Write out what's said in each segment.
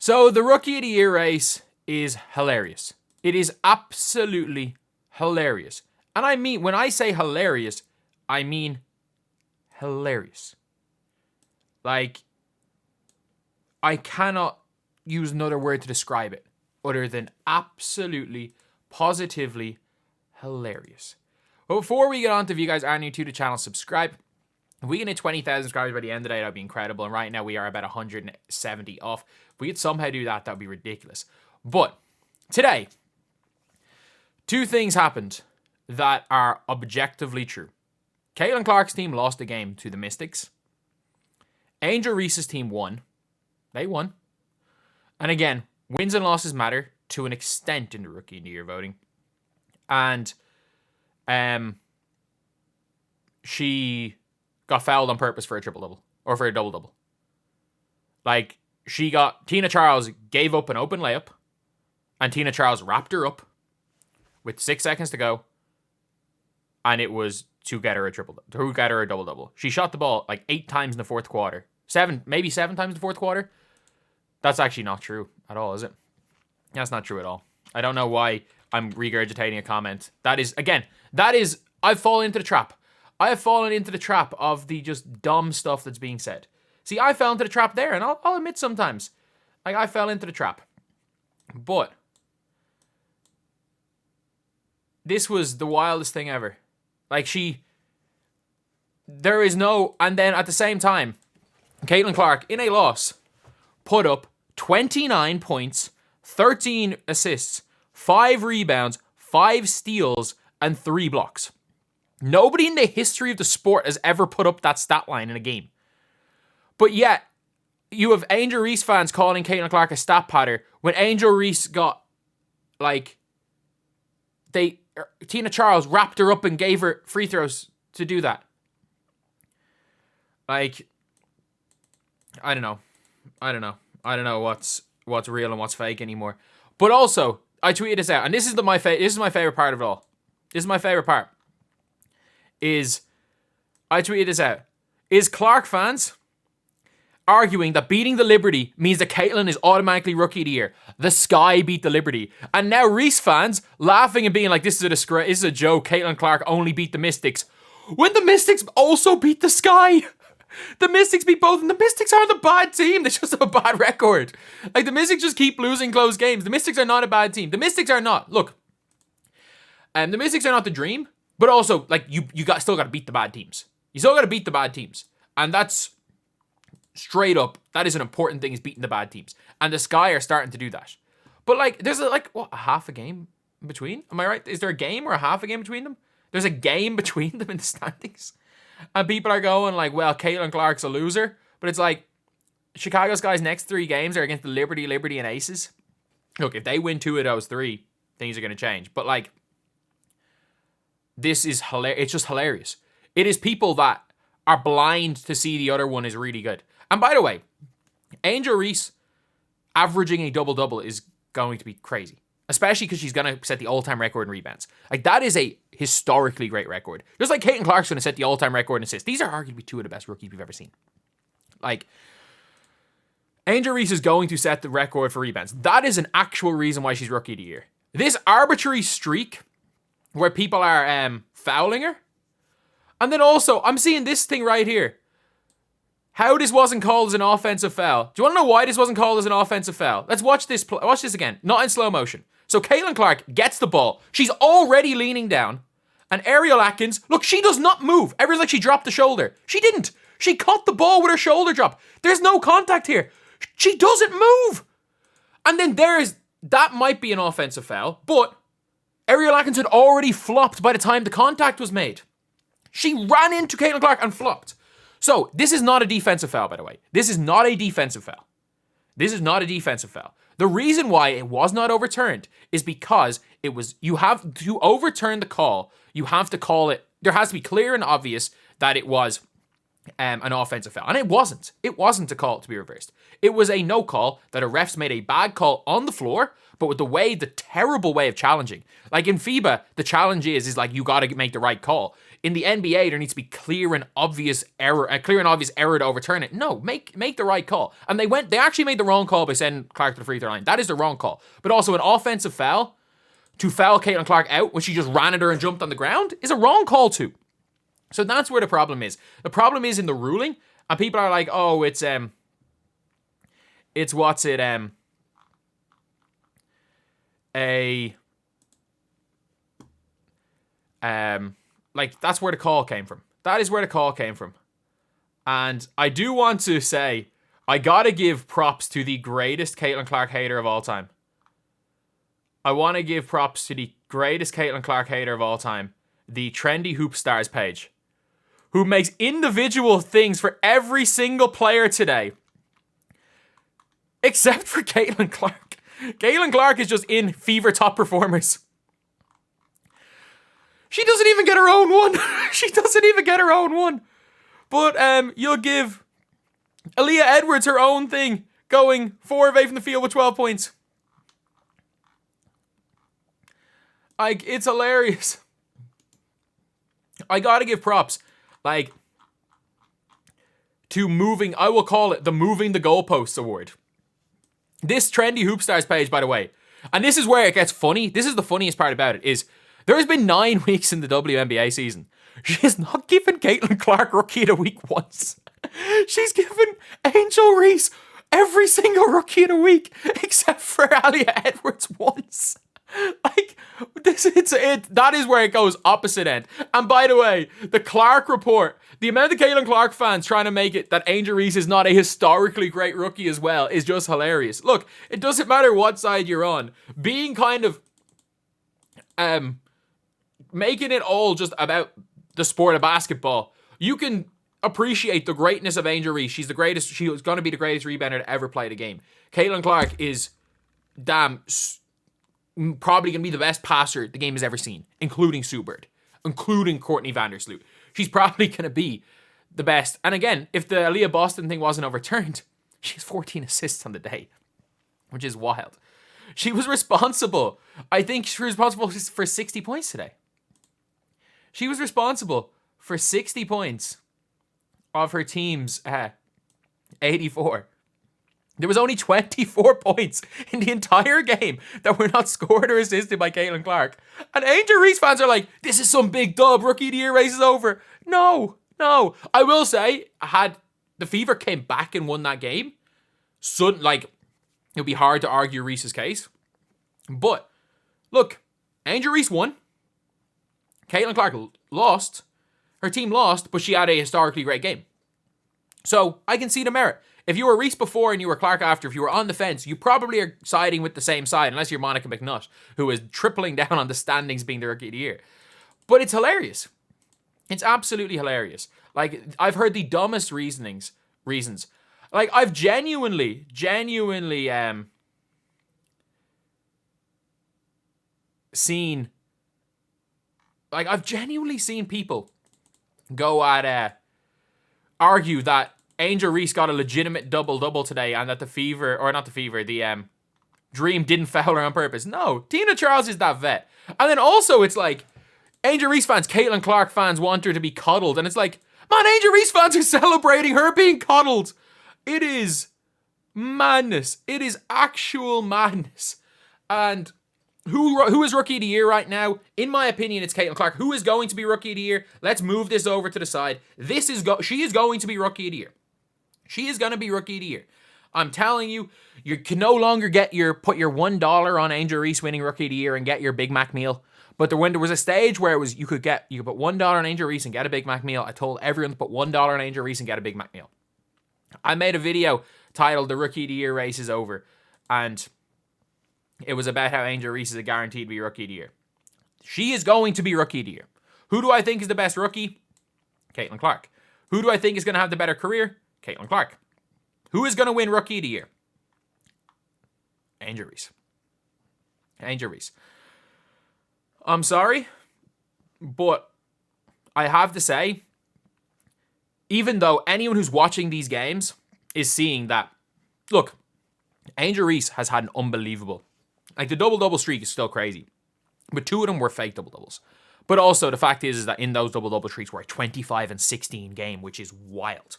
So the Rookie of the Year race is hilarious. It is absolutely hilarious. And I mean, when I say hilarious, I mean hilarious. Like, I cannot use another word to describe it other than absolutely, positively hilarious. But before we get on to, if you guys are new to the channel, subscribe. If we can hit 20,000 subscribers by the end of the day, that would be incredible. And right now we are about 170 off. If we could somehow do that, that would be ridiculous. But today, two things happened that are objectively true. Caitlin Clark's team lost the game to the Mystics. Angel Reese's team won. They won. And again, wins and losses matter to an extent in the Rookie of the Year voting. And she got fouled on purpose for a triple-double. Or for a double-double. Like, Tina Charles gave up an open layup. And Tina Charles wrapped her up with 6 seconds to go. And it was to get her a double-double. She shot the ball like 8 times in the fourth quarter. Maybe 7 times in the fourth quarter. That's actually not true at all, is it? That's not true at all. I don't know why I'm regurgitating a comment. I've fallen into the trap. I have fallen into the trap of the just dumb stuff that's being said. See, I fell into the trap there, and I'll admit sometimes. Like, I fell into the trap. But this was the wildest thing ever. Like, there is no, and then at the same time, Caitlin Clark, in a loss, put up 29 points, 13 assists, 5 rebounds, 5 steals, and 3 blocks. Nobody in the history of the sport has ever put up that stat line in a game. But yet, you have Angel Reese fans calling Caitlin Clark a stat patter when Angel Reese got, like, Tina Charles wrapped her up and gave her free throws to do that. Like, I don't know. I don't know what's real and what's fake anymore. But also, I tweeted this out, and this is my favorite part of it all. This is my favorite part. I tweeted this out. Is Clark fans arguing that beating the Liberty means that Caitlin is automatically Rookie of the Year? The Sky beat the Liberty. And now Reese fans laughing and being like, this is a joke. Caitlin Clark only beat the Mystics. When the Mystics also beat the Sky. The Mystics beat both, and the Mystics aren't a bad team. They just have a bad record. Like, the Mystics just keep losing close games. The Mystics are not a bad team. The Mystics are not. Look, the Mystics are not the dream, but also, like, you still got to beat the bad teams. You still got to beat the bad teams. And that's straight up, that is an important thing, is beating the bad teams. And the Sky are starting to do that. But, like, there's, a half a game in between? Am I right? Is there a game or a half a game between them? There's a game between them in the standings. And people are going like, well, Caitlin Clark's a loser. But it's like, Chicago Sky's next 3 games are against the Liberty, and Aces. Look, if they win 2 of those 3, things are going to change. But, like, this is hilarious. It's just hilarious. It is people that are blind to see the other one is really good. And by the way, Angel Reese averaging a double-double is going to be crazy. Especially because she's going to set the all-time record in rebounds. Like, that is a historically great record. Just like Caitlin Clark's going to set the all-time record in assists. These are arguably 2 of the best rookies we've ever seen. Like, Angel Reese is going to set the record for rebounds. That is an actual reason why she's Rookie of the Year. This arbitrary streak where people are fouling her. And then also, I'm seeing this thing right here. How this wasn't called as an offensive foul. Do you want to know why this wasn't called as an offensive foul? Let's watch this. Watch this again. Not in slow motion. So Caitlin Clark gets the ball. She's already leaning down. And Ariel Atkins, look, she does not move. Everyone's like she dropped the shoulder. She didn't. She caught the ball with her shoulder drop. There's no contact here. She doesn't move. And then that might be an offensive foul, but Ariel Atkins had already flopped by the time the contact was made. She ran into Caitlin Clark and flopped. So, this is not a defensive foul, by the way. This is not a defensive foul. This is not a defensive foul. The reason why it was not overturned is because you have to overturn the call. You have to call it, there has to be clear and obvious that it was an offensive foul. And it wasn't. It wasn't a call to be reversed. It was a no call that a refs made a bad call on the floor, but with the terrible way of challenging. Like in FIBA, the challenge is like, you got to make the right call. in the NBA, there needs to be clear and obvious error to overturn it. No, make the right call. And they actually made the wrong call by sending Clark to the free throw line. That is the wrong call. But also an offensive foul to foul Caitlin Clark out when she just ran at her and jumped on the ground is a wrong call too. So that's where the problem is. The problem is in the ruling, and people are like, oh, it's like, that's where the call came from. That is where the call came from. And I do want to say, I gotta give props to the greatest Caitlin Clark hater of all time. I want to give props to the greatest Caitlin Clark hater of all time, the Trendy Hoop Stars page, who makes individual things for every single player today, except for Caitlin Clark. Caitlin Clark is just in Fever top performers. She doesn't even get her own one. She doesn't even get her own one. But you'll give Aaliyah Edwards her own thing, going 4 of 8 from the field with 12 points. Like, it's hilarious. I gotta give props, like, to moving, I will call it the Moving the Goalposts Award. This Trendy Hoop Stars page, by the way, and this is where it gets funny, this is the funniest part about it, is there has been 9 weeks in the WNBA season. She has not given Caitlin Clark Rookie of the Week once. She's given Angel Reese every single Rookie of the Week, except for Aaliyah Edwards once. Like, that is where it goes opposite end. And by the way, the Clark report, the amount of Caitlin Clark fans trying to make it that Angel Reese is not a historically great rookie as well is just hilarious. Look, it doesn't matter what side you're on. Being kind of making it all just about the sport of basketball, you can appreciate the greatness of Angel Reese. She's the greatest. She was going to be the greatest rebounder to ever play the game. Caitlin Clark is probably going to be the best passer the game has ever seen, including Sue Bird, including Courtney Vandersloot. She's probably going to be the best. And again, if the Aaliyah Boston thing wasn't overturned, she has 14 assists on the day, which is wild. She was responsible. I think she was responsible for 60 points today. She was responsible for 60 points of her team's 84. There was only 24 points in the entire game that were not scored or assisted by Caitlin Clark. And Angel Reese fans are like, this is some big dub, Rookie of the Year race is over. No. I will say, had the Fever came back and won that game, it would be hard to argue Reese's case. But, look, Angel Reese won. Caitlin Clark lost. Her team lost, but she had a historically great game. So, I can see the merit. If you were Reese before and you were Clark after, if you were on the fence, you probably are siding with the same side, unless you're Monica McNutt, who is tripling down on the standings being the Rookie of the Year. But it's hilarious. It's absolutely hilarious. Like, I've heard the dumbest reasons. Like, I've genuinely seen people go at argue that Angel Reese got a legitimate double-double today and that the Dream didn't foul her on purpose. No, Tina Charles is that vet. And then also it's like, Angel Reese fans, Caitlin Clark fans want her to be coddled. And it's like, man, Angel Reese fans are celebrating her being coddled. It is madness. It is actual madness. And who is Rookie of the Year right now? In my opinion, it's Caitlin Clark. Who is going to be Rookie of the Year? Let's move this over to the side. She is going to be Rookie of the Year. She is going to be Rookie of the Year. I'm telling you, you can no longer put your $1 on Angel Reese winning Rookie of the Year and get your Big Mac meal. But when there was a stage where you could put $1 on Angel Reese and get a Big Mac meal, I told everyone to put $1 on Angel Reese and get a Big Mac meal. I made a video titled "The Rookie of the Year Race is Over," and it was about how Angel Reese is a guaranteed to be Rookie of the Year. She is going to be Rookie of the Year. Who do I think is the best rookie? Caitlin Clark. Who do I think is going to have the better career? Caitlin Clark. Who is going to win Rookie of the Year? Angel Reese. Angel Reese. I'm sorry, but I have to say, even though anyone who's watching these games is seeing that, look, Angel Reese has had an unbelievable, like the double-double streak is still crazy, but 2 of them were fake double-doubles. But also, the fact is that in those double-double streaks, we're at 25 and 16 game, which is wild.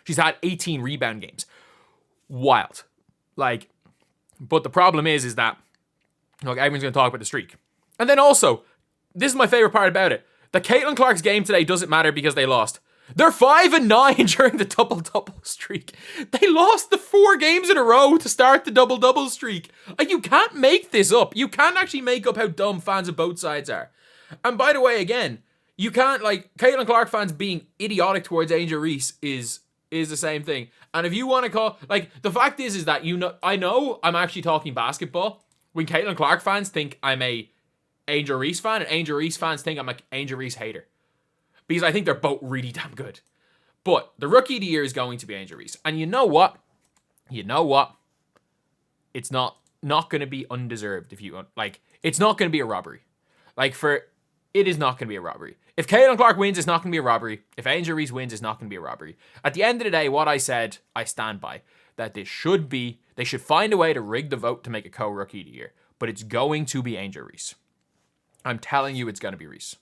She's had 18 rebound games. Wild. Like, but the problem is that, look, everyone's going to talk about the streak. And then also, this is my favorite part about it. The Caitlin Clark's game today doesn't matter because they lost. They're 5 and 9 during the double-double streak. They lost the 4 games in a row to start the double-double streak. You can't make this up. You can't actually make up how dumb fans of both sides are. And by the way, again, you can't, like, Caitlin Clark fans being idiotic towards Angel Reese is the same thing. And if you want to call, like, the fact is that, you know, I know I'm actually talking basketball when Caitlin Clark fans think I'm a Angel Reese fan, and Angel Reese fans think I'm an Angel Reese hater. Because I think they're both really damn good. But the Rookie of the Year is going to be Angel Reese. And you know what? It's not going to be undeserved if you, like, it's not going to be a robbery. It is not going to be a robbery. If Caitlin Clark wins, it's not going to be a robbery. If Angel Reese wins, it's not going to be a robbery. At the end of the day, what I said, I stand by. That they should find a way to rig the vote to make a co-Rookie of the Year. But it's going to be Angel Reese. I'm telling you it's going to be Reese.